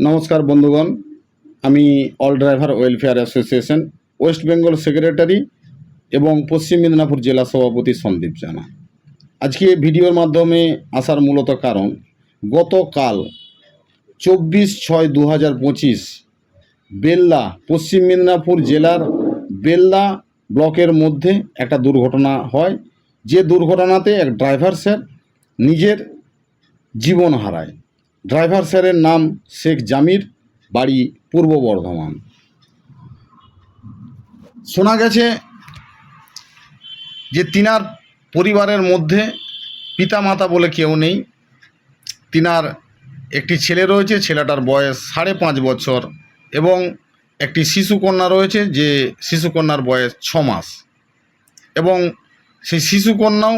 নমস্কার বন্ধুগণ, আমি all driver welfare association West Bengal secretary এবং পশ্চিম মেদিনীপুর জেলা সভাপতি সন্দীপ জানা। আজকে ভিডিওর মাধ্যমে আসার মূলত কারণ, গতকাল 24/6/2025 বেল্লা, পশ্চিম মেদিনীপুর জেলার বেল্লা ব্লকের মধ্যে একটা দুর্ঘটনা হয়, যে দুর্ঘটনাতে এক ড্রাইভার স্যার নিজের জীবন হারায়। ড্রাইভার স্যারের নাম শেখ জামির, বাড়ি পূর্ব বর্ধমান। শোনা গেছে যে তিনার পরিবারের মধ্যে পিতামাতা বলে কেউ নেই। তিনার একটি ছেলে রয়েছে, ছেলেটার বয়স 5.5 বছর, এবং একটি শিশুকন্যা রয়েছে, যে শিশুকন্যার বয়স 6 মাস, এবং সেই শিশুকন্যাও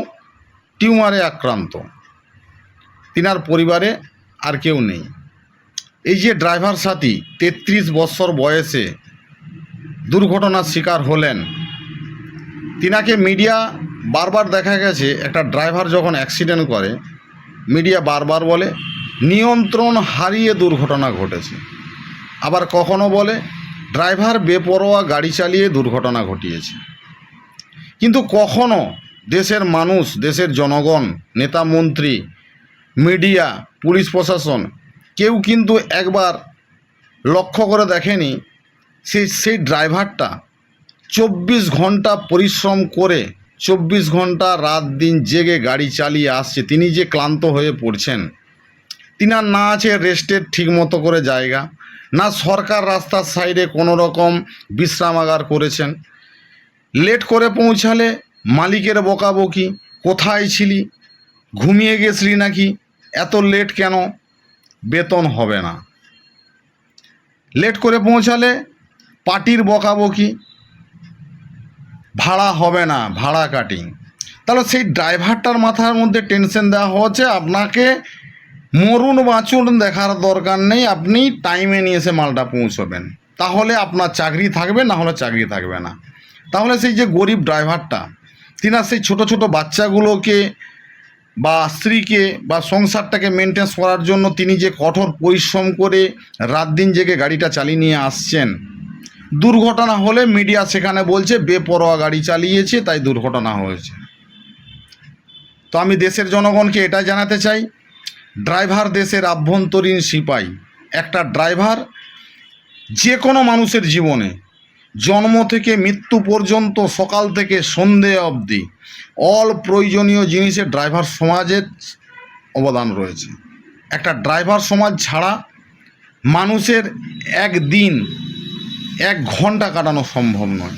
টিউমারে আক্রান্ত। তিনার পরিবারে আর কেউ নেই। এই যে ড্রাইভার সাথী 33 বছর বয়সে দুর্ঘটনার শিকার হলেন, তিনাকে মিডিয়া বারবার দেখা গেছে, একটা ড্রাইভার যখন অ্যাক্সিডেন্ট করে মিডিয়া বারবার বলে নিয়ন্ত্রণ হারিয়ে দুর্ঘটনা ঘটেছে, আবার কখনো বলে ড্রাইভার বেপরোয়া গাড়ি চালিয়ে দুর্ঘটনা ঘটিয়েছে। কিন্তু কখনো দেশের মানুষ, দেশের জনগণ, নেতা মন্ত্রী, মিডিয়া, পুলিশ প্রশাসন কেউ কিন্তু একবার লক্ষ্য করে দেখেনি সেই ড্রাইভারটা 24 ঘন্টা পরিশ্রম করে, 24 ঘন্টা রাত দিন জেগে গাড়ি চালিয়ে আসছে। তিনি যে ক্লান্ত হয়ে পড়ছেন, তিনার না আছে রেস্টের ঠিকমতো করে জায়গা, না সরকার রাস্তার সাইডে কোনো রকম বিশ্রামাগার করেছেন। লেট করে পৌঁছালে মালিকের বকাবকি, কোথায় ছিলি, ঘুমিয়ে গেছিলি নাকি, এত লেট কেন, বেতন হবে না। লেট করে পৌঁছালে পার্টির বকাবকি, ভাড়া হবে না, ভাড়া কাটিং। তাহলে সেই ড্রাইভারটার মাথার মধ্যে টেনশন দেওয়া হচ্ছে, আপনাকে মরুন বাঁচুন দেখার দরকার নেই, আপনি টাইমে নিয়ে এসে মালটা পৌঁছবেন, তাহলে আপনার চাকরি থাকবে, না হলে চাকরি থাকবে না। তাহলে সেই যে গরিব ড্রাইভারটা, তিনার সেই ছোট ছোট বাচ্চাগুলোকে বা স্ত্রীকে বা সংসারটাকে মেনটেন্স করার জন্য তিনি যে কঠোর পরিশ্রম করে রাত দিন জেগে গাড়িটা চালিয়ে নিয়ে আসছেন, দুর্ঘটনা হলে মিডিয়া সেখানে বলছে বেপরোয়া গাড়ি চালিয়েছে তাই দুর্ঘটনা হয়েছে। তো আমি দেশের জনগণকে এটা জানাতে চাই, ড্রাইভার দেশের আভ্যন্তরীণ সিপাই। একটা ড্রাইভার যে কোনো মানুষের জীবনে, জন্ম থেকে মৃত্যু পর্যন্ত, সকাল থেকে সন্ধে অবধি অল প্রয়োজনীয় জিনিসে ড্রাইভার সমাজের অবদান রয়েছে। একটা ড্রাইভার সমাজ ছাড়া মানুষের একদিন 1 ঘন্টা কাটানো সম্ভব নয়।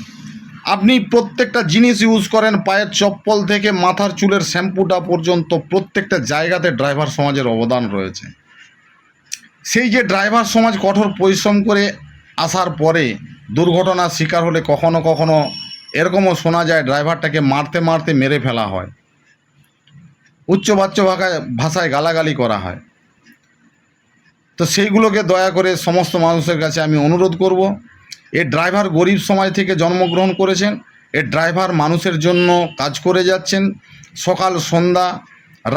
আপনি প্রত্যেকটা জিনিস ইউজ করেন, পায়ের চপ্পল থেকে মাথার চুলের শ্যাম্পুটা পর্যন্ত, প্রত্যেকটা জায়গাতে ড্রাইভার সমাজের অবদান রয়েছে। সেই যে ড্রাইভার সমাজ কঠোর পরিশ্রম করে আসার পরে দুর্ঘটনার শিকার হলে কখনো কখনো এরকমও শোনা যায় ড্রাইভারটাকে মারতে মারতে মেরে ফেলা হয়, উচ্চবাচ্য ভাষায় গালাগালি করা হয়। তো সেইগুলোকে দয়া করে সমস্ত মানুষের কাছে আমি অনুরোধ করব, এ ড্রাইভার গরিব সমাজ থেকে জন্মগ্রহণ করেছেন, এ ড্রাইভার মানুষের জন্য কাজ করে যাচ্ছেন, সকাল সন্ধ্যা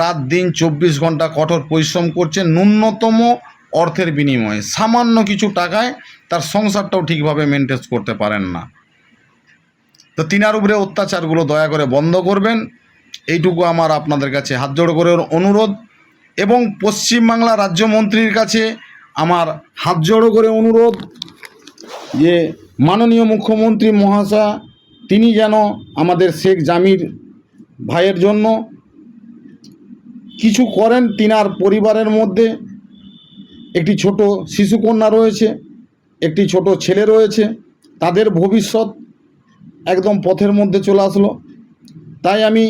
রাত দিন 24 ঘন্টা কঠোর পরিশ্রম করছেন, ন্যূনতম অর্থের বিনিময়ে সামান্য কিছু টাকায় তার সংসারটাও ঠিকভাবে মেনটেন করতে পারেন না। তো তিনার উপরে অত্যাচারগুলো দয়া করে বন্ধ করবেন, এইটুকু আমার আপনাদের কাছে হাত জোড় করে অনুরোধ। এবং পশ্চিমবাংলা রাজ্যমন্ত্রীর কাছে আমার হাত জোড়ো করে অনুরোধ যে মাননীয় মুখ্যমন্ত্রী মহাশয় তিনি যেন আমাদের শেখ জামির ভাইয়ের জন্য কিছু করেন। তিনার পরিবারের মধ্যে একটি ছোট শিশুকন্যা রয়েছে, একটি ছোট ছেলে রয়েছে, তাদের ভবিষ্যৎ একদম পথের মধ্যে চলে আসলো। তাই আমি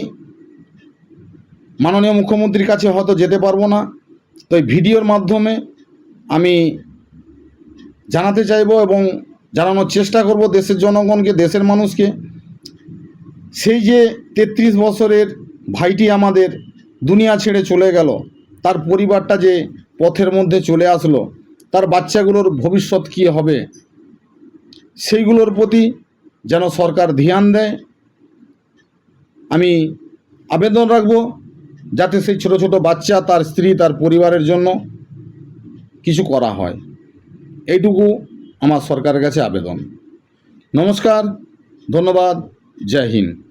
মাননীয় মুখ্যমন্ত্রীর কাছে হয়তো যেতে পারবো না, তো এই ভিডিওর মাধ্যমে আমি জানাতে চাইব এবং জানানোর চেষ্টা করব দেশের জনগণকে, দেশের মানুষকে, সেই যে 33 বছরের ভাইটি আমাদের দুনিয়া ছেড়ে চলে গেল, তার পরিবারটা যে পথের মধ্যে চলে আসলো, তার বাচ্চাগুলোর ভবিষ্যৎ কী হবে, সেইগুলোর প্রতি যেন সরকার ধ্যান দেয়। আমি আবেদন রাখব যাতে সেই ছোট ছোট বাচ্চা, তার স্ত্রী, তার পরিবারের জন্য কিছু করা হয়। এইটুকু আমার সরকারের কাছে আবেদন। নমস্কার, ধন্যবাদ, জয় হিন্দ।